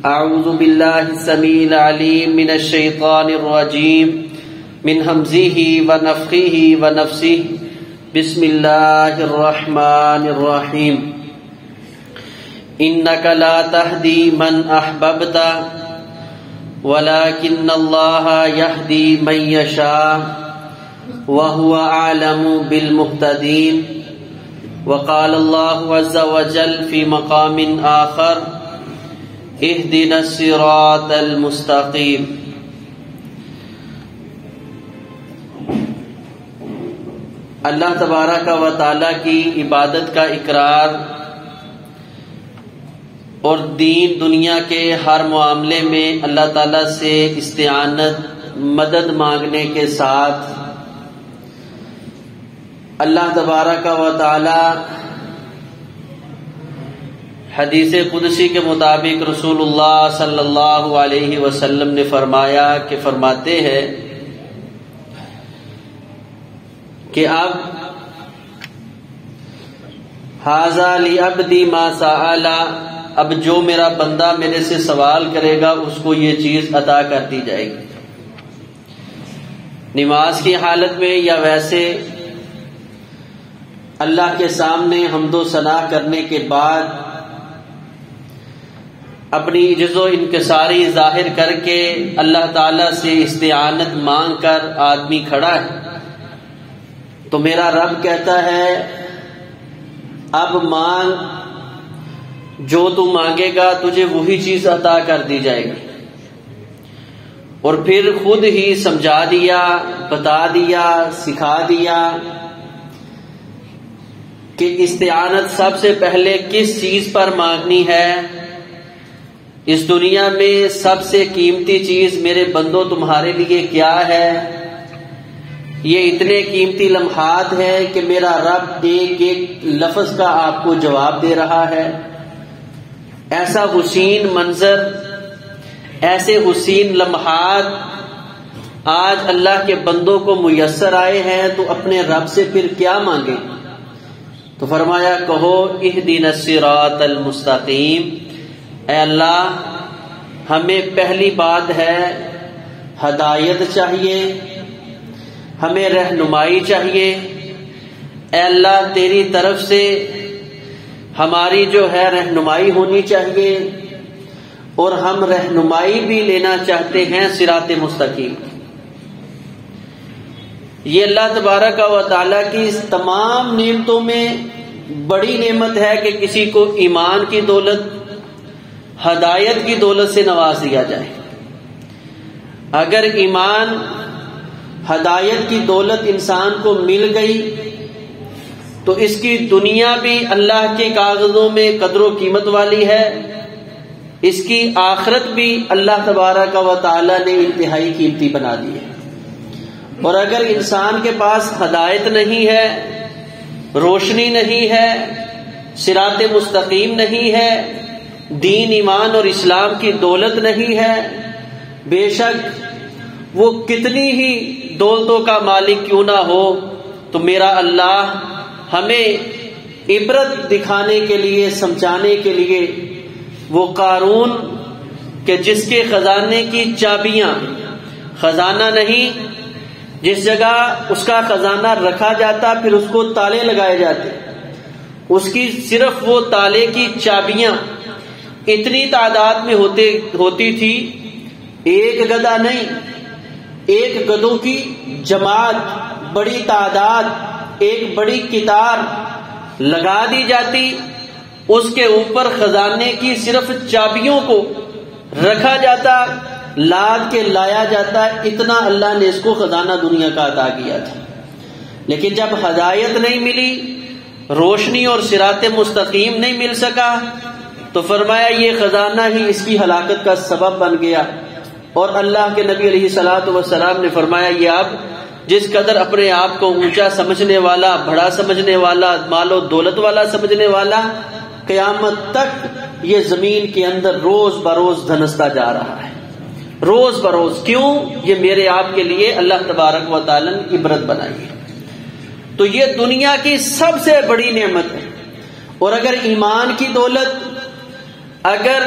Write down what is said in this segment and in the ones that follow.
اعوذ باللہ السمیع العلیم من الشیطان الرجیم من ہمزہ ونفخہ ونفثہ بسم اللہ الرحمن الرحیم انک لا تہدی من احببت ولکن اللہ یہدی من یشاء وهو اعلم بالمہتدین وقال اللہ عز وجل فی مقام آخر اہدنا الصراط المستقیم۔ اللہ تبارک و تعالیٰ کی عبادت کا اقرار اور دین دنیا کے ہر معاملے میں اللہ تعالیٰ سے استعانت مدد مانگنے کے ساتھ اللہ تبارک و تعالیٰ حدیث قدسی کے مطابق رسول اللہ صلی اللہ علیہ وسلم نے فرمایا کہ فرماتے ہیں کہ اب ھذا لعبدی ما سأل، اب جو میرا بندہ میرے سے سوال کرے گا اس کو یہ چیز عطا کر دی جائے گی۔ نماز کی حالت میں یا ویسے اللہ کے سامنے حمد و ثنا کرنے کے بعد اپنی عجز و انکساری ظاہر کر کے اللہ تعالی سے استعانت مانگ کر آدمی کھڑا ہے تو میرا رب کہتا ہے اب مانگ، جو تو مانگے گا تجھے وہی چیز عطا کر دی جائے گی۔ اور پھر خود ہی سمجھا دیا، بتا دیا، سکھا دیا کہ استعانت سب سے پہلے کس چیز پر مانگنی ہے۔ اس دنیا میں سب سے قیمتی چیز میرے بندوں تمہارے لیے کیا ہے؟ یہ اتنے قیمتی لمحات ہیں کہ میرا رب ایک ایک لفظ کا آپ کو جواب دے رہا ہے۔ ایسا حسین منظر، ایسے حسین لمحات آج اللہ کے بندوں کو میسر آئے ہیں تو اپنے رب سے پھر کیا مانگے؟ تو فرمایا کہو اہدنا الصراط المستقیم، اے اللہ ہمیں پہلی بات ہے ہدایت چاہیے، ہمیں رہنمائی چاہیے۔ اے اللہ تیری طرف سے ہماری جو ہے رہنمائی ہونی چاہیے، اور ہم رہنمائی بھی لینا چاہتے ہیں صراط مستقیم۔ یہ اللہ تبارک و تعالیٰ کی اس تمام نعمتوں میں بڑی نعمت ہے کہ کسی کو ایمان کی دولت، ہدایت کی دولت سے نواز دیا جائے۔ اگر ایمان، ہدایت کی دولت انسان کو مل گئی تو اس کی دنیا بھی اللہ کے کاغذوں میں قدر و قیمت والی ہے، اس کی آخرت بھی اللہ تبارک و تعالی نے انتہائی قیمتی بنا دی ہے۔ اور اگر انسان کے پاس ہدایت نہیں ہے، روشنی نہیں ہے، صراط مستقیم نہیں ہے، دین ایمان اور اسلام کی دولت نہیں ہے، بے شک وہ کتنی ہی دولتوں کا مالک کیوں نہ ہو، تو میرا اللہ ہمیں عبرت دکھانے کے لیے، سمجھانے کے لیے وہ قارون کہ جس کے خزانے کی چابیاں، خزانہ نہیں، جس جگہ اس کا خزانہ رکھا جاتا پھر اس کو تالے لگائے جاتے، اس کی صرف وہ تالے کی چابیاں اتنی تعداد میں ہوتی تھی، ایک گدھا نہیں، ایک گدھوں کی جماعت، بڑی تعداد، ایک بڑی قطار لگا دی جاتی، اس کے اوپر خزانے کی صرف چابیوں کو رکھا جاتا، لاد کے لایا جاتا، اتنا اللہ نے اس کو خزانہ دنیا کا عطا کیا تھا۔ لیکن جب ہدایت نہیں ملی، روشنی اور صراط مستقیم نہیں مل سکا تو فرمایا یہ خزانہ ہی اس کی ہلاکت کا سبب بن گیا۔ اور اللہ کے نبی علیہ الصلوۃ والسلام نے فرمایا یہ اب جس قدر اپنے آپ کو اونچا سمجھنے والا، بڑا سمجھنے والا، مال و دولت والا سمجھنے والا، قیامت تک یہ زمین کے اندر روز بروز دھنستا جا رہا ہے، روز بروز۔ کیوں؟ یہ میرے آپ کے لیے اللہ تبارک و تعالی نے عبرت بنائی ہے۔ تو یہ دنیا کی سب سے بڑی نعمت ہے۔ اور اگر ایمان کی دولت، اگر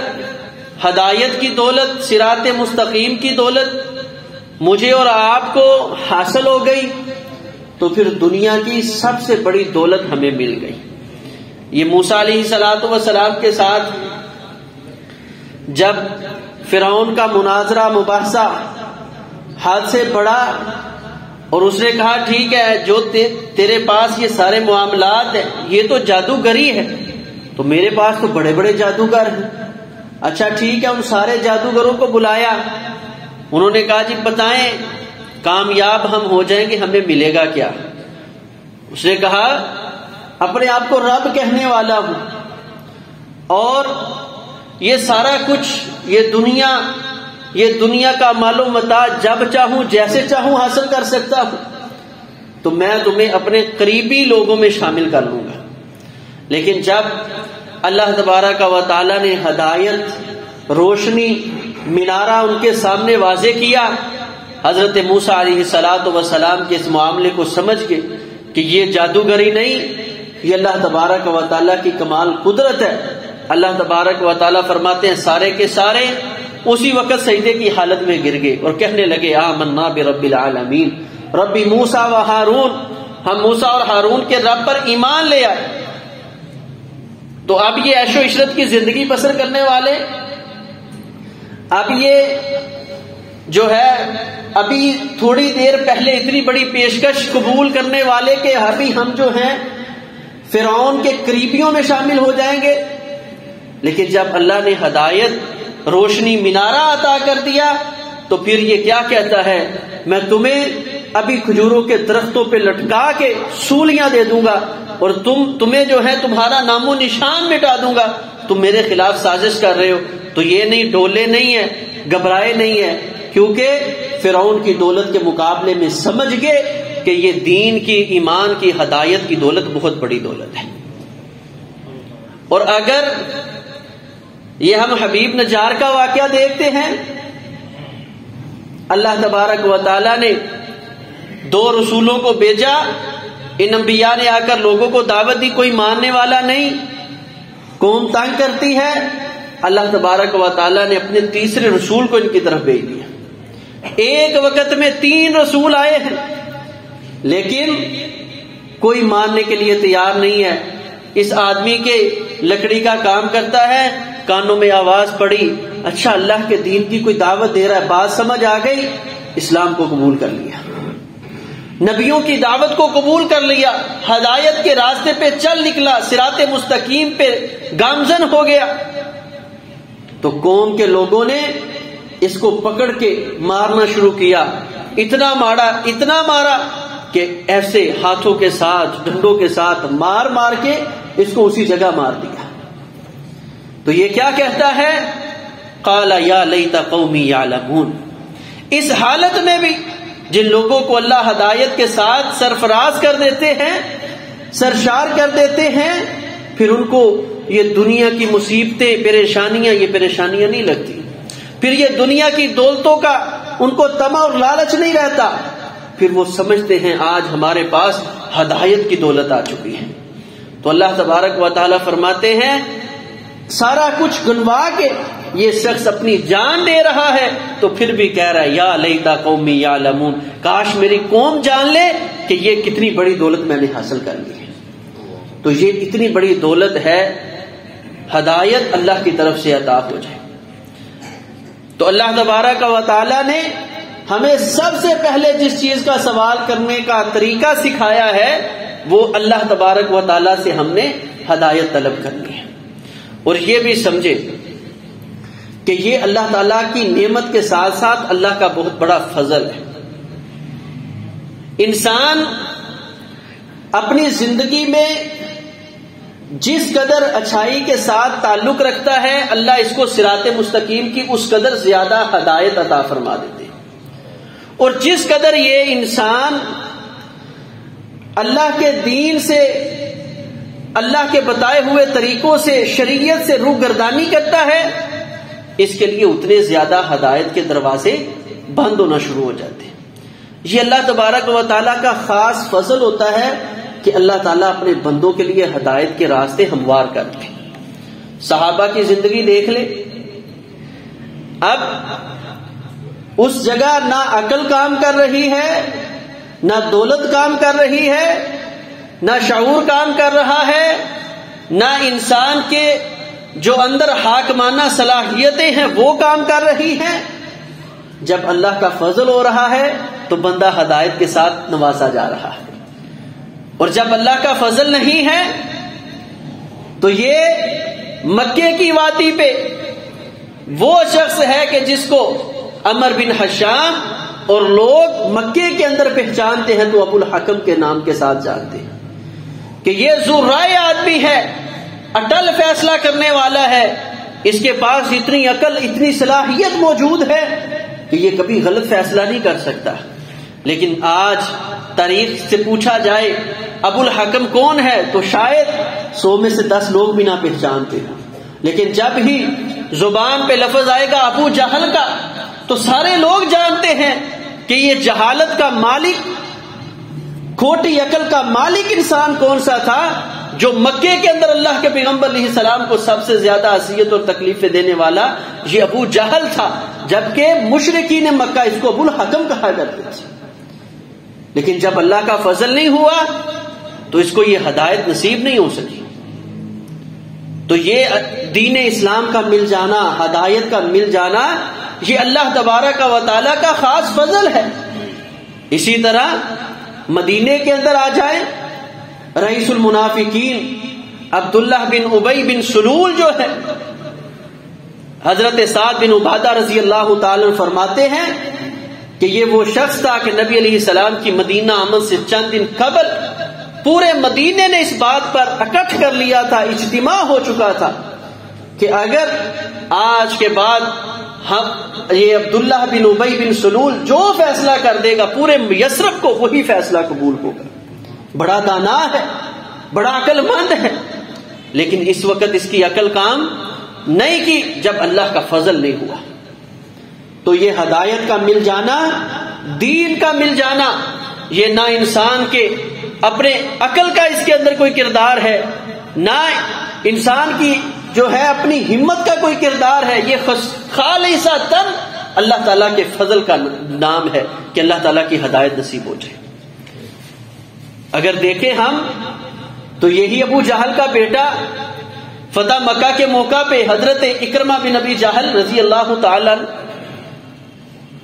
ہدایت کی دولت، صراط مستقیم کی دولت مجھے اور آپ کو حاصل ہو گئی تو پھر دنیا کی سب سے بڑی دولت ہمیں مل گئی۔ یہ موسیٰ علیہ السلام کے ساتھ جب فرعون کا مناظرہ مباحثہ حد سے بڑا اور اس نے کہا ٹھیک ہے جو تیرے پاس یہ سارے معاملات ہیں یہ تو جادوگری ہے، تو میرے پاس تو بڑے بڑے جادوگر ہیں۔ اچھا ٹھیک ہے، ان سارے جادوگروں کو بلایا، انہوں نے کہا جی بتائیں کامیاب ہم ہو جائیں گے ہمیں ملے گا کیا؟ اس نے کہا اپنے آپ کو رب کہنے والا ہوں اور یہ سارا کچھ یہ دنیا کا مال و متاع جب چاہوں جیسے چاہوں حاصل کر سکتا ہوں، تو میں تمہیں اپنے قریبی لوگوں میں شامل کر لوں گا۔ لیکن جب اللہ تبارک و تعالی نے ہدایت، روشنی، مینارہ ان کے سامنے واضح کیا، حضرت موسیٰ علیہ السلام کے اس معاملے کو سمجھ کے کہ یہ جادوگری نہیں، یہ اللہ تبارک و تعالی کی کمال قدرت ہے، اللہ تبارک و تعالی فرماتے ہیں سارے کے سارے اسی وقت سجدے کی حالت میں گر گئے اور کہنے لگے آمنا برب العالمین، رب موسیٰ و ہارون، ہم موسیٰ اور ہارون کے رب پر ایمان لے آئے۔ تو اب یہ عیش و عشرت کی زندگی بسر کرنے والے، اب یہ جو ہے ابھی تھوڑی دیر پہلے اتنی بڑی پیشکش قبول کرنے والے کہ ابھی ہم جو ہیں فرعون کے قریبیوں میں شامل ہو جائیں گے۔ لیکن جب اللہ نے ہدایت، روشنی، مینارہ عطا کر دیا تو پھر یہ کیا کہتا ہے، میں تمہیں ابھی کھجوروں کے درختوں پہ لٹکا کے سولیاں دے دوں گا اور تمہیں جو ہے تمہارا نام و نشان مٹا دوں گا، تم میرے خلاف سازش کر رہے ہو۔ تو یہ نہیں، ڈولے نہیں ہیں، گھبرائے نہیں ہیں، کیونکہ فرعون کی دولت کے مقابلے میں سمجھ گئے کہ یہ دین کی، ایمان کی، ہدایت کی دولت بہت بڑی دولت ہے۔ اور اگر یہ ہم حبیب نجار کا واقعہ دیکھتے ہیں، اللہ تبارک و تعالی نے 2 رسولوں کو بھیجا، ان انبیاء نے آ کر لوگوں کو دعوت دی، کوئی ماننے والا نہیں، قوم تنگ کرتی ہے، اللہ تبارک و تعالی نے اپنے تیسرے رسول کو ان کی طرف بھیج دیا۔ ایک وقت میں 3 رسول آئے ہیں لیکن کوئی ماننے کے لیے تیار نہیں ہے۔ اس آدمی کے لکڑی کا کام کرتا ہے، کانوں میں آواز پڑی، اچھا اللہ کے دین کی کوئی دعوت دے رہا ہے، بات سمجھ آ گئی، اسلام کو قبول کر لیا، نبیوں کی دعوت کو قبول کر لیا، ہدایت کے راستے پہ چل نکلا، صراط مستقیم پہ گامزن ہو گیا۔ تو قوم کے لوگوں نے اس کو پکڑ کے مارنا شروع کیا، اتنا مارا کہ ایسے ہاتھوں کے ساتھ، ڈنڈوں کے ساتھ مار مار کے اس کو اسی جگہ مار دیا۔ تو یہ کیا کہتا ہے، قال یا لیت قومی یعلمون۔ اس حالت میں بھی جن لوگوں کو اللہ ہدایت کے ساتھ سرفراز کر دیتے ہیں، سرشار کر دیتے ہیں، پھر ان کو یہ دنیا کی مصیبتیں، پریشانیاں، یہ پریشانیاں نہیں لگتی، پھر یہ دنیا کی دولتوں کا ان کو طمع اور لالچ نہیں رہتا، پھر وہ سمجھتے ہیں آج ہمارے پاس ہدایت کی دولت آ چکی ہے۔ تو اللہ تبارک و تعالیٰ فرماتے ہیں سارا کچھ گنوا کے یہ شخص اپنی جان دے رہا ہے تو پھر بھی کہہ رہا ہے یا لیتا قومی یعلمون، کاش میری قوم جان لے کہ یہ کتنی بڑی دولت میں نے حاصل کر لی ہے۔ تو یہ اتنی بڑی دولت ہے، ہدایت اللہ کی طرف سے عطا ہو جائے۔ تو اللہ تبارک و تعالیٰ نے ہمیں سب سے پہلے جس چیز کا سوال کرنے کا طریقہ سکھایا ہے وہ اللہ تبارک و تعالیٰ سے ہم نے ہدایت طلب کرنی ہے، اور یہ بھی سمجھے کہ یہ اللہ تعالیٰ کی نعمت کے ساتھ ساتھ اللہ کا بہت بڑا فضل ہے۔ انسان اپنی زندگی میں جس قدر اچھائی کے ساتھ تعلق رکھتا ہے، اللہ اس کو صراط مستقیم کی اس قدر زیادہ ہدایت عطا فرما دیتے ہیں، اور جس قدر یہ انسان اللہ کے دین سے، اللہ کے بتائے ہوئے طریقوں سے، شریعت سے روگردانی کرتا ہے، اس کے لیے اتنے زیادہ ہدایت کے دروازے بند ہونا شروع ہو جاتے ہیں۔ یہ اللہ تبارک و تعالیٰ کا خاص فضل ہوتا ہے کہ اللہ تعالیٰ اپنے بندوں کے لیے ہدایت کے راستے ہموار کرتے ہیں۔ صحابہ کی زندگی دیکھ لے، اب اس جگہ نہ عقل کام کر رہی ہے، نہ دولت کام کر رہی ہے، نہ شعور کام کر رہا ہے، نہ انسان کے جو اندر حاکمانہ صلاحیتیں ہیں وہ کام کر رہی ہیں۔ جب اللہ کا فضل ہو رہا ہے تو بندہ ہدایت کے ساتھ نوازا جا رہا ہے، اور جب اللہ کا فضل نہیں ہے تو یہ مکے کی وادی پہ وہ شخص ہے کہ جس کو عمر بن حشام اور لوگ مکے کے اندر پہچانتے ہیں تو ابو الحکم کے نام کے ساتھ جانتے ہیں کہ یہ ذو رائے آدمی ہے، اٹل فیصلہ کرنے والا ہے، اس کے پاس اتنی عقل، اتنی صلاحیت موجود ہے کہ یہ کبھی غلط فیصلہ نہیں کر سکتا۔ لیکن آج تاریخ سے پوچھا جائے ابو الحکم کون ہے تو شاید 100 میں سے 10 لوگ بھی نہ پہچانتے ہیں، لیکن جب ہی زبان پہ لفظ آئے گا ابو جہل کا تو سارے لوگ جانتے ہیں کہ یہ جہالت کا مالک، کھوٹی عقل کا مالک انسان کون سا تھا جو مکے کے اندر اللہ کے پیغمبر علیہ السلام کو سب سے زیادہ اذیت اور تکلیفیں دینے والا یہ ابو جہل تھا، جبکہ مشرکین مکہ اس کو ابو الحکم کہا کرتے تھے۔ لیکن جب اللہ کا فضل نہیں ہوا تو اس کو یہ ہدایت نصیب نہیں ہو سکی۔ تو یہ دین اسلام کا مل جانا، ہدایت کا مل جانا، یہ اللہ تبارک و تعالیٰ کا خاص فضل ہے۔ اسی طرح مدینے کے اندر آ جائیں، رئیس المنافقین عبداللہ بن ابی بن سلول جو ہے، حضرت سعد بن عبادہ رضی اللہ تعالی عنہ فرماتے ہیں کہ یہ وہ شخص تھا کہ نبی علیہ السلام کی مدینہ آمد سے چند دن قبل پورے مدینے نے اس بات پر اکٹھ کر لیا تھا، اجتماع ہو چکا تھا کہ اگر آج کے بعد ہم یہ عبداللہ بن ابی بن سلول جو فیصلہ کر دے گا پورے یثرب کو وہی فیصلہ قبول ہوگا۔ بڑا دانا ہے، بڑا عقل مند ہے، لیکن اس وقت اس کی عقل کام نہیں کی جب اللہ کا فضل نہیں ہوا۔ تو یہ ہدایت کا مل جانا، دین کا مل جانا، یہ نہ انسان کے اپنے عقل کا اس کے اندر کوئی کردار ہے، نہ انسان کی جو ہے اپنی ہمت کا کوئی کردار ہے، یہ خالصتاً اللہ تعالیٰ کے فضل کا نام ہے کہ اللہ تعالیٰ کی ہدایت نصیب ہو جائے۔ اگر دیکھیں ہم تو یہی ابو جہل کا بیٹا فتح مکہ کے موقع پہ حضرت اکرمہ بن ابی جہل رضی اللہ تعالی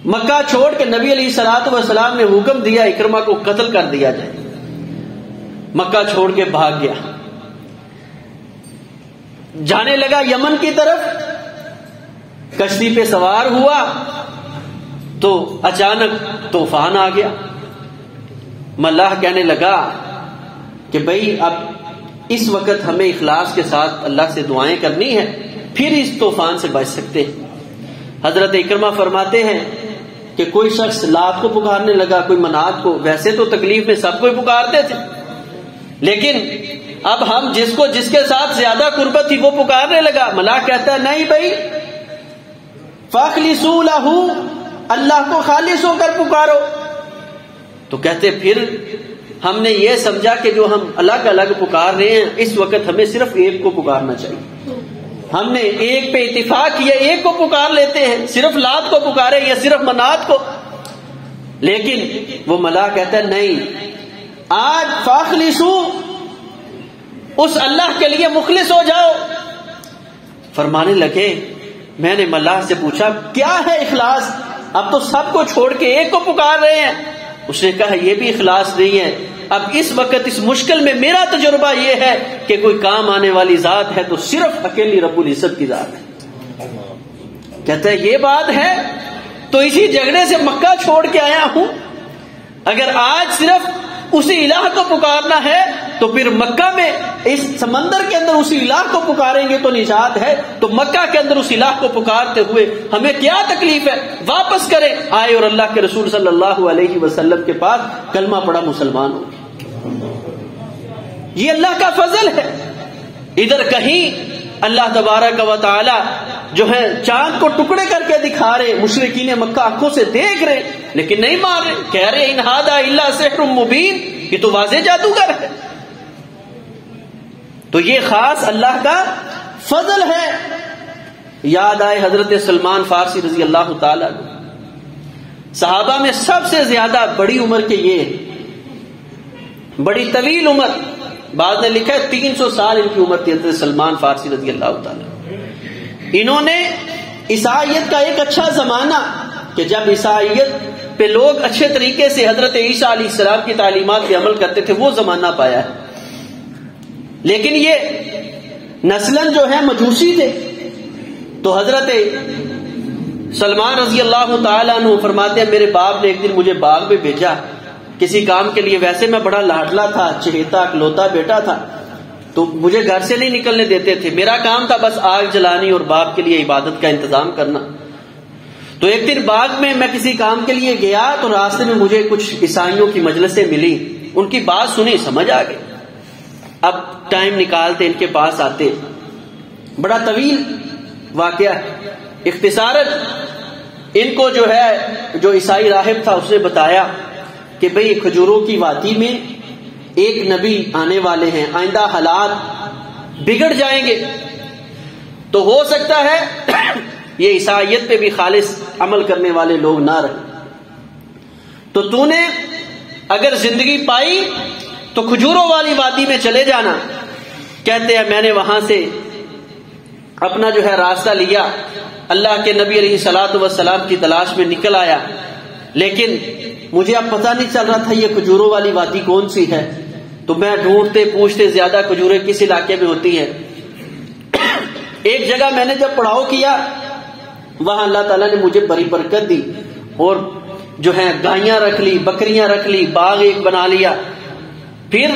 مکہ چھوڑ کے نبی علیہ الصلوۃ والسلام نے حکم دیا اکرمہ کو قتل کر دیا جائے، مکہ چھوڑ کے بھاگ گیا، جانے لگا یمن کی طرف، کشتی پہ سوار ہوا تو اچانک طوفان آ گیا۔ ملاح کہنے لگا کہ بھئی اب اس وقت ہمیں اخلاص کے ساتھ اللہ سے دعائیں کرنی ہے، پھر اس طوفان سے بچ سکتے ہیں۔ حضرت اکرمہ فرماتے ہیں کہ کوئی شخص لات کو پکارنے لگا، کوئی منات کو، ویسے تو تکلیف میں سب کو پکارتے تھے، لیکن اب ہم جس کے ساتھ زیادہ قربت تھی وہ پکارنے لگا۔ ملاح کہتا ہے نہیں بھائی، فاخلصوا لہ، اللہ کو خالص ہو کر پکارو۔ تو کہتے پھر ہم نے یہ سمجھا کہ جو ہم الگ الگ پکار رہے ہیں اس وقت ہمیں صرف ایک کو پکارنا چاہیے، ہم نے ایک پہ اتفاق کیا، ایک کو پکار لیتے ہیں، صرف لات کو پکارے یا صرف منات کو۔ لیکن وہ ملاح کہتا ہے نہیں، آج فاخلصوا، اس اللہ کے لیے مخلص ہو جاؤ۔ فرمانے لگے میں نے ملاح سے پوچھا کیا ہے اخلاص، اب تو سب کو چھوڑ کے ایک کو پکار رہے ہیں۔ اس نے کہا یہ بھی اخلاص نہیں ہے، اب اس وقت اس مشکل میں میرا تجربہ یہ ہے کہ کوئی کام آنے والی ذات ہے تو صرف اکیلی رب العزت کی ذات ہے۔ کہتا ہے یہ بات ہے تو اسی جھگڑے سے مکہ چھوڑ کے آیا ہوں، اگر آج صرف اسی الہ کو پکارنا ہے تو پھر مکہ میں اس سمندر کے اندر اسی الہ کو پکاریں گے تو نجات ہے، تو مکہ کے اندر اس الہ کو پکارتے ہوئے ہمیں کیا تکلیف ہے، واپس کریں۔ آئے اور اللہ کے رسول صلی اللہ علیہ وسلم کے پاس کلمہ پڑھا، مسلمان ہو گئے۔ یہ اللہ کا فضل ہے۔ ادھر کہیں اللہ تبارک و تعالی جو ہے چاند کو ٹکڑے کر کے دکھا رہے، مشرکین مکہ آنکھوں سے دیکھ رہے لیکن نہیں مان رہے، کہہ رہے ان ھذا الا سحر مبین، یہ تو واضح جادوگر ہے۔ تو یہ خاص اللہ کا فضل ہے، یاد آئے حضرت سلمان فارسی رضی اللہ تعالی عنہ. صحابہ میں سب سے زیادہ بڑی عمر کے یہ بڑی طویل عمر، بعض نے لکھا ہے 300 سال ان کی عمر تھی حضرت سلمان فارسی رضی اللہ تعالی. انہوں نے عیسائیت کا ایک اچھا زمانہ کہ جب عیسائیت پہ لوگ اچھے طریقے سے حضرت عیسیٰ علیہ السلام کی تعلیمات پہ عمل کرتے تھے، وہ زمانہ پایا ہے. لیکن یہ نسلاً جو ہے مجوسی تھے. تو حضرت سلمان رضی اللہ تعالیٰ عنہ فرماتے ہیں میرے باپ نے ایک دن مجھے باغ میں بھیجا کسی کام کے لیے. ویسے میں بڑا لاڈلا تھا، چہیتا اکلوتا بیٹا تھا، تو مجھے گھر سے نہیں نکلنے دیتے تھے. میرا کام تھا بس آگ جلانی اور باپ کے لیے عبادت کا انتظام کرنا. تو ایک دن باغ میں کسی کام کے لیے گیا تو راستے میں مجھے کچھ عیسائیوں کی مجلسیں ملی. ان کی بات سنی، سمجھ آ گئی. اب ٹائم نکالتے ان کے پاس آتے. بڑا طویل واقعہ ہے. اختصاراً ان کو جو ہے جو عیسائی راہب تھا اس نے بتایا کہ بھئی کھجوروں کی وادی میں ایک نبی آنے والے ہیں، آئندہ حالات بگڑ جائیں گے، تو ہو سکتا ہے یہ عیسائیت پہ بھی خالص عمل کرنے والے لوگ نہ رہیں. تو نے اگر زندگی پائی تو کھجوروں والی وادی میں چلے جانا. کہتے ہیں میں نے وہاں سے اپنا جو ہے راستہ لیا، اللہ کے نبی علیہ الصلوۃ والسلام کی تلاش میں نکل آیا. لیکن مجھے اب پتہ نہیں چل رہا تھا یہ کھجوروں والی وادی کون سی ہے. تو میں ڈھونڈتے پوچھتے زیادہ کھجوریں کس علاقے میں ہوتی ہیں. ایک جگہ میں نے جب پڑاؤ کیا وہاں اللہ تعالیٰ نے مجھے بڑی برکت دی اور جو ہے گائیاں رکھ لی، بکریاں رکھ لی، باغ ایک بنا لیا. پھر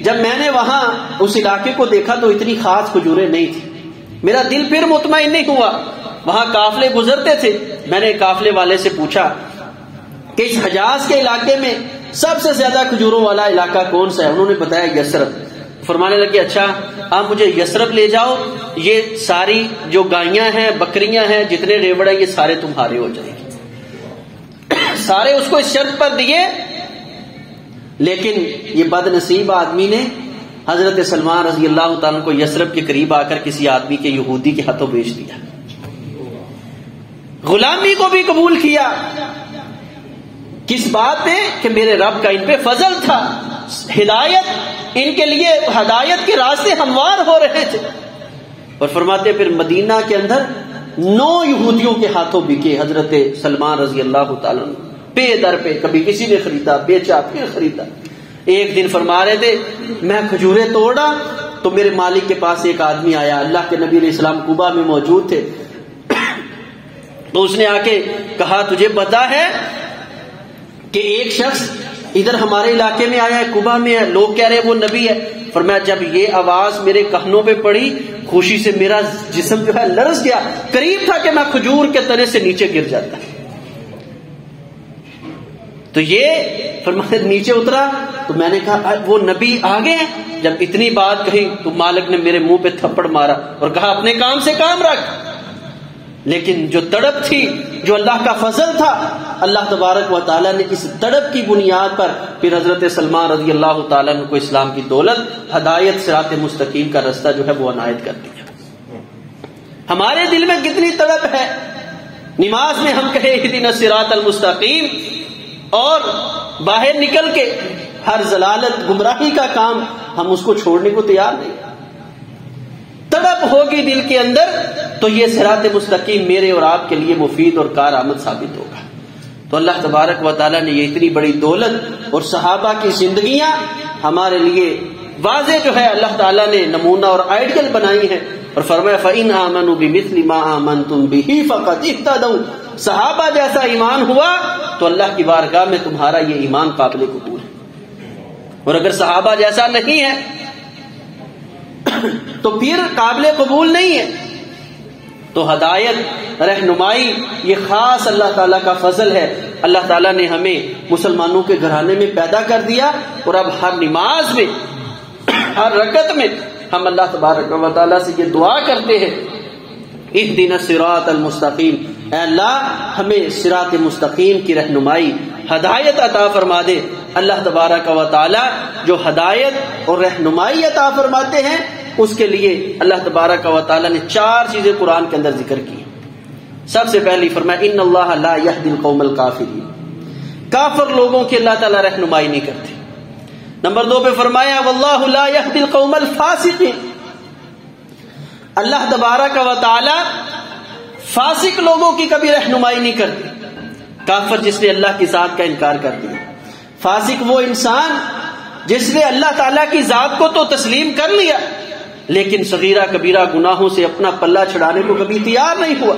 جب میں نے وہاں اس علاقے کو دیکھا تو اتنی خاص کھجوریں نہیں تھی. میرا دل پھر مطمئن نہیں ہوا. وہاں قافلے گزرتے تھے. میں نے قافلے والے سے پوچھا کہ اس حجاز کے علاقے میں سب سے زیادہ کھجوروں والا علاقہ کون سا ہے. انہوں نے بتایا یثرب. فرمانے لگے اچھا آپ مجھے یثرب لے جاؤ، یہ ساری جو گائیاں ہیں، بکریاں ہیں، جتنے ریوڑ ہیں، یہ سارے تمہارے ہو جائیں گے. سارے اس کو اس شرط پر دیے. لیکن یہ بد نصیب آدمی نے حضرت سلمان رضی اللہ تعالیٰ کو یثرب کے قریب آ کر کسی آدمی کے یہودی کے ہاتھوں بیچ دیا. غلامی کو بھی قبول کیا. کس بات پہ کہ میرے رب کا ان پہ فضل تھا، ہدایت ان کے لیے ہدایت کے راستے ہموار ہو رہے تھے. اور فرماتے پھر مدینہ کے اندر 9 یہودیوں کے ہاتھوں بکے حضرت سلمان رضی اللہ تعالیٰ پہ در پہ. کبھی کسی نے خریدا، بیچا، پھر خریدا. ایک دن فرما رہے تھے میں کھجوریں توڑا تو میرے مالک کے پاس ایک آدمی آیا. اللہ کے نبی علیہ السلام کوبا میں موجود تھے. تو اس نے آ کے کہا تجھے پتا ہے کہ ایک شخص ادھر ہمارے علاقے میں آیا ہے، کوبا میں ہے، لوگ کہہ رہے ہیں وہ نبی ہے. فرمایا جب یہ آواز میرے کہنوں پہ پڑی خوشی سے میرا جسم جو ہے لرز گیا. قریب تھا کہ میں کھجور کے تنے سے نیچے گر جاتا. تو یہ فرمایا نیچے اترا تو میں نے کہا وہ نبی آگے ہیں. جب اتنی بات کہی تو مالک نے میرے منہ پہ تھپڑ مارا اور کہا اپنے کام سے کام رکھ. لیکن جو تڑپ تھی، جو اللہ کا فضل تھا، اللہ تبارک و تعالیٰ نے اس تڑپ کی بنیاد پر پھر حضرت سلمان رضی اللہ تعالیٰ عنہ کو اسلام کی دولت، ہدایت، صراط مستقیم کا راستہ جو ہے وہ عنایت کر دیا. ہمارے دل میں کتنی تڑپ ہے. نماز میں ہم کہے اہدنا الصراط المستقیم اور باہر نکل کے ہر ضلالت گمراہی کا کام ہم اس کو چھوڑنے کو تیار نہیں. تڑپ ہوگی دل کے اندر تو یہ صراط مستقیم میرے اور آپ کے لیے مفید اور کارآمد ثابت ہوگا. تو اللہ تبارک و تعالیٰ نے یہ اتنی بڑی دولت اور صحابہ کی زندگیاں ہمارے لیے واضح جو ہے اللہ تعالیٰ نے نمونہ اور آئیڈیل بنائی ہیں. اور فرمایا فَإِنْ آمَنُوا بِمِثْلِ مَا آمَنْتُمْ بِهِ فَقَدِ اهْتَدَوْا. صحابہ جیسا ایمان ہوا تو اللہ کی بارگاہ میں تمہارا یہ ایمان قابل قبول ہے. اور اگر صحابہ جیسا نہیں ہے تو پھر قابل قبول نہیں ہے. تو ہدایت، رہنمائی یہ خاص اللہ تعالیٰ کا فضل ہے. اللہ تعالیٰ نے ہمیں مسلمانوں کے گھرانے میں پیدا کر دیا اور اب ہر نماز میں، ہر رکعت میں ہم اللہ تبارک و تعالیٰ سے یہ دعا کرتے ہیں اہدنا الصراط المستقیم. اے اللہ ہمیں صراط مستقیم کی رہنمائی، ہدایت عطا فرما دے. اللہ تبارک و تعالیٰ جو ہدایت اور رہنمائی عطا فرماتے ہیں اس کے لیے اللہ تبارک و تعالی نے 4 چیزیں قرآن کے اندر ذکر کی. سب سے پہلی فرمایا ان اللہ لا یہدی القوم الکافرین، کافر لوگوں کی اللہ تعالیٰ رہنمائی نہیں کرتے. نمبر 2 پہ فرمایا واللہ لا یہدی القوم الفاسقین، اللہ تبارک و تعالی فاسق لوگوں کی کبھی رہنمائی نہیں کرتے. کافر جس نے اللہ کی ذات کا انکار کر دیا. فاسق وہ انسان جس نے اللہ تعالیٰ کی ذات کو تو تسلیم کر لیا لیکن صغیرہ کبیرہ گناہوں سے اپنا پلہ چھڑانے کو کبھی تیار نہیں ہوا.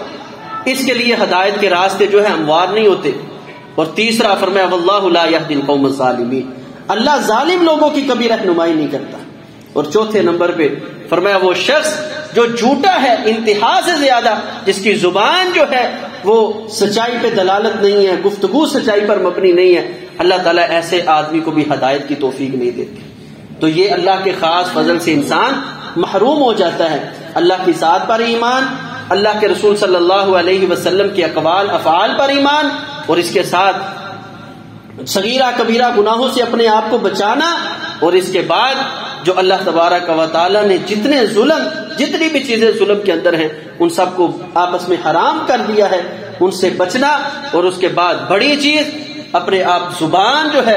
اس کے لیے ہدایت کے راستے جو ہے ہموار نہیں ہوتے. اور تیسرا فرمایا واللہ لا یہدی القوم الظالمین، اللہ ظالم لوگوں کی کبھی رہنمائی نہیں کرتا. اور چوتھے نمبر پہ فرمایا وہ شخص جو جھوٹا ہے انتہا سے زیادہ، جس کی زبان جو ہے وہ سچائی پہ دلالت نہیں ہے، گفتگو سچائی پر مبنی نہیں ہے، اللہ تعالیٰ ایسے آدمی کو بھی ہدایت کی توفیق نہیں دیتے. تو یہ اللہ کے خاص فضل سے انسان محروم ہو جاتا ہے. اللہ کی ذات پر ایمان، اللہ کے رسول صلی اللہ علیہ وسلم کے اقوال افعال پر ایمان، اور اس کے ساتھ صغیرہ کبیرہ گناہوں سے اپنے آپ کو بچانا، اور اس کے بعد جو اللہ تبارک و تعالیٰ نے جتنی بھی چیزیں ظلم کے اندر ہیں ان سب کو آپس میں حرام کر دیا ہے، ان سے بچنا. اور اس کے بعد بڑی چیز اپنے آپ زبان جو ہے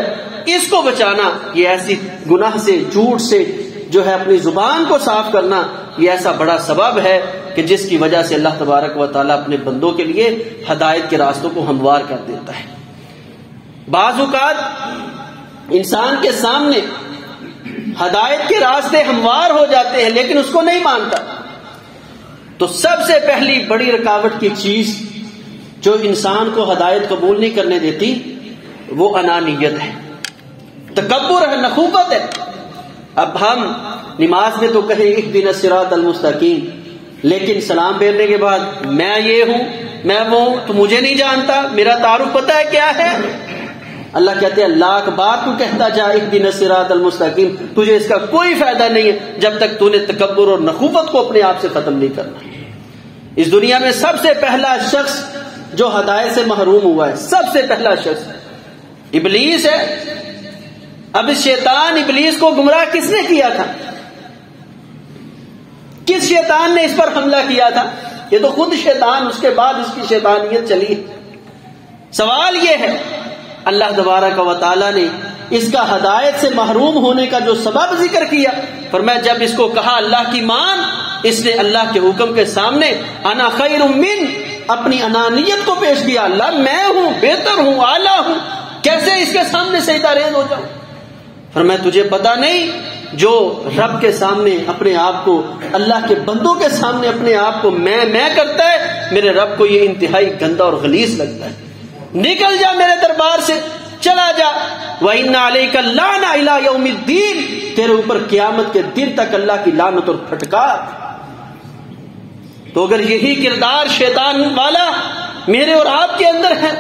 اس کو بچانا. یہ ایسی گناہ سے، جھوٹ سے جو ہے اپنی زبان کو صاف کرنا، یہ ایسا بڑا سبب ہے کہ جس کی وجہ سے اللہ تبارک و تعالیٰ اپنے بندوں کے لیے ہدایت کے راستوں کو ہموار کر دیتا ہے. بعض اوقات انسان کے سامنے ہدایت کے راستے ہموار ہو جاتے ہیں لیکن اس کو نہیں مانتا. تو سب سے پہلی بڑی رکاوٹ کی چیز جو انسان کو ہدایت قبول نہیں کرنے دیتی وہ انانیت ہے، تکبر ہے، نخوت ہے. اب ہم نماز میں تو کہیں اہدنا الصراط المستقیم، لیکن سلام پھیرنے کے بعد میں یہ ہوں، میں وہ ہوں، تو مجھے نہیں جانتا، میرا تعارف پتہ ہے کیا ہے. اللہ کہتے ہیں لاکھ بار تو کہتا جا اہدنا الصراط المستقیم، تجھے اس کا کوئی فائدہ نہیں ہے جب تک تو نے تکبر اور نخوت کو اپنے آپ سے ختم نہیں کرنا. اس دنیا میں سب سے پہلا شخص جو ہدایت سے محروم ہوا ہے، سب سے پہلا شخص ابلیس ہے. اب اس شیطان ابلیس کو گمراہ کس نے کیا تھا؟ کس شیطان نے اس پر حملہ کیا تھا؟ یہ تو خود شیطان، اس کے بعد اس کی شیطانیت چلی. سوال یہ ہے اللہ تبارک و تعالیٰ نے اس کا ہدایت سے محروم ہونے کا جو سبب ذکر کیا، فرمایا جب اس کو کہا اللہ کی مان، اس نے اللہ کے حکم کے سامنے انا خیر من، اپنی انانیت کو پیش کیا. اللہ میں ہوں، بہتر ہوں، اعلیٰ ہوں، کیسے اس کے سامنے سجدہ ریز ہو جاؤں؟ فرمایا تجھے پتا نہیں جو رب کے سامنے اپنے آپ کو، اللہ کے بندوں کے سامنے اپنے آپ کو میں کرتا ہے، میرے رب کو یہ انتہائی گندا اور غلیظ لگتا ہے. نکل جا میرے دربار سے، چلا جا. وَإِنَّ عَلَيْكَ اللَّعْنَ إِلَىٰ يَوْمِ الدِّينِ، تیرے اوپر قیامت کے دن تک اللہ کی لعنت اور پھٹکار. تو اگر یہی کردار شیطان والا میرے اور آپ کے اندر ہے،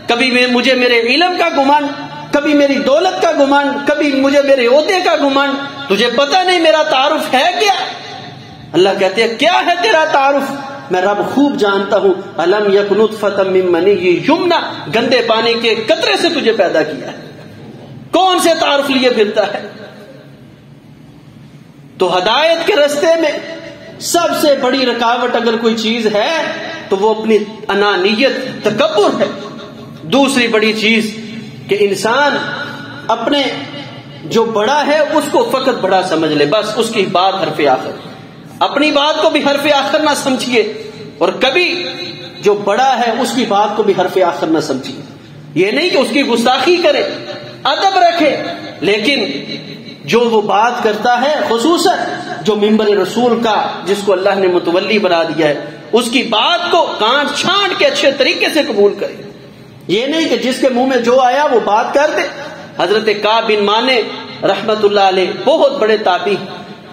کبھی مجھے میرے علم کا گمان، کبھی میری دولت کا گمان، کبھی مجھے میرے عہدے کا گمان، تجھے پتہ نہیں میرا تعارف ہے کیا؟ اللہ کہتے ہیں کیا ہے تیرا تعارف؟ میں رب خوب جانتا ہوں. الم یک نطفۃ من منی یمنا، گندے پانی کے قطرے سے تجھے پیدا کیا ہے. کون سے تعارف لیے پھرتا ہے؟ تو ہدایت کے راستے میں سب سے بڑی رکاوٹ اگر کوئی چیز ہے تو وہ اپنی انانیت، تکبر ہے. دوسری بڑی چیز کہ انسان اپنے جو بڑا ہے اس کو فقط بڑا سمجھ لے، بس اس کی بات حرف آخر. اپنی بات کو بھی حرف آخر نہ سمجھیے، اور کبھی جو بڑا ہے اس کی بات کو بھی حرف آخر نہ سمجھیے. یہ نہیں کہ اس کی گستاخی کرے، ادب رکھے، لیکن جو وہ بات کرتا ہے، خصوصاً جو منبر رسول کا جس کو اللہ نے متولی بنا دیا ہے، اس کی بات کو کانٹ چھانٹ کے اچھے طریقے سے قبول کرے. یہ نہیں کہ جس کے منہ میں جو آیا وہ بات کر دے. حضرت کعب بن مالک رحمت اللہ علیہ بہت بڑے تابعی،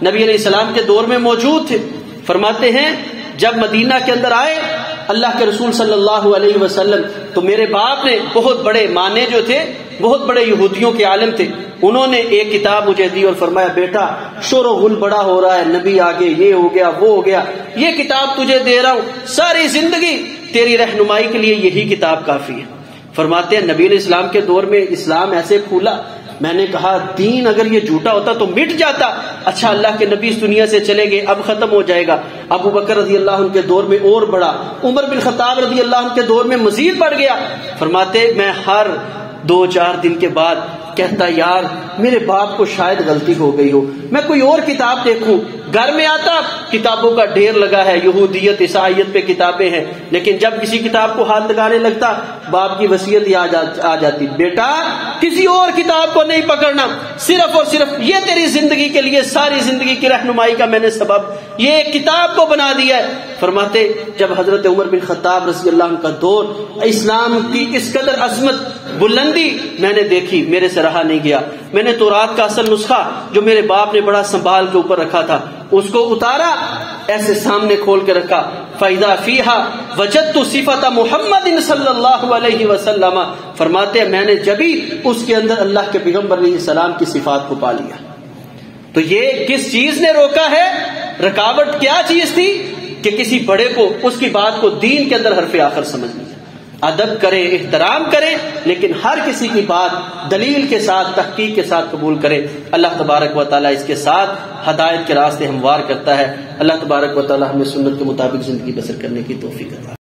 نبی علیہ السلام کے دور میں موجود تھے. فرماتے ہیں جب مدینہ کے اندر آئے اللہ کے رسول صلی اللہ علیہ وسلم تو میرے باپ نے، بہت بڑے مانے جو تھے، بہت بڑے یہودیوں کے عالم تھے، انہوں نے ایک کتاب مجھے دی اور فرمایا بیٹا شور و غل بڑا ہو رہا ہے، نبی آگے یہ ہو گیا وہ ہو گیا، یہ کتاب تجھے دے رہا ہوں، ساری زندگی تیری رہنمائی کے لیے یہی کتاب کافی ہے. فرماتے ہیں نبی علیہ السلام کے دور میں اسلام ایسے پھولا میں نے کہا دین اگر یہ جھوٹا ہوتا تو مٹ جاتا. اچھا اللہ کے نبی اس دنیا سے چلے گئے, اب ختم ہو جائے گا. ابو بکر رضی اللہ عنہ کے دور میں اور بڑھا, عمر بن خطاب رضی اللہ عنہ کے دور میں مزید بڑھ گیا. فرماتے میں ہر 2-4 دن کے بعد کہتا یار میرے باپ کو شاید غلطی ہو گئی ہو, میں کوئی اور کتاب دیکھوں. گھر میں آتا کتابوں کا ڈھیر لگا ہے, یہودیت عیسائیت پہ کتابیں ہیں, لیکن جب کسی کتاب کو ہاتھ لگانے لگتا باپ کی وصیت ہی آ جاتی, بیٹا کسی اور کتاب کو نہیں پکڑنا, صرف اور صرف یہ تیری زندگی کے لیے ساری زندگی کی رہنمائی کا میں نے سبب یہ ایک کتاب کو بنا دیا ہے. فرماتے جب حضرت عمر بن خطاب رضی اللہ عنہ کا دور, اسلام کی اس قدر عظمت بلندی میں نے دیکھی, میرے سے رہا نہیں گیا. میں نے تورات کا اصل نسخہ جو میرے باپ نے بڑا سنبھال کے اوپر رکھا تھا اس کو اتارا, ایسے سامنے کھول کے رکھا. فَإِذَا فِيهَا وَجَدْتُ صِفَةَ مُحَمَّدٍ صلی اللہ علیہ وسلم. فرماتے ہیں میں نے جبھی اس کے اندر اللہ کے پیغمبر علیہ السلام کی صفات کو پا لیا. تو یہ کس چیز نے روکا ہے؟ رکاوٹ کیا چیز تھی کہ کسی بڑے کو اس کی بات کو دین کے اندر حرف آخر سمجھ لیا. ادب کریں, احترام کریں, لیکن ہر کسی کی بات دلیل کے ساتھ تحقیق کے ساتھ قبول کریں. اللہ تبارک و تعالیٰ اس کے ساتھ ہدایت کے راستے ہموار کرتا ہے. اللہ تبارک و تعالیٰ ہمیں سنت کے مطابق زندگی بسر کرنے کی توفیق عطا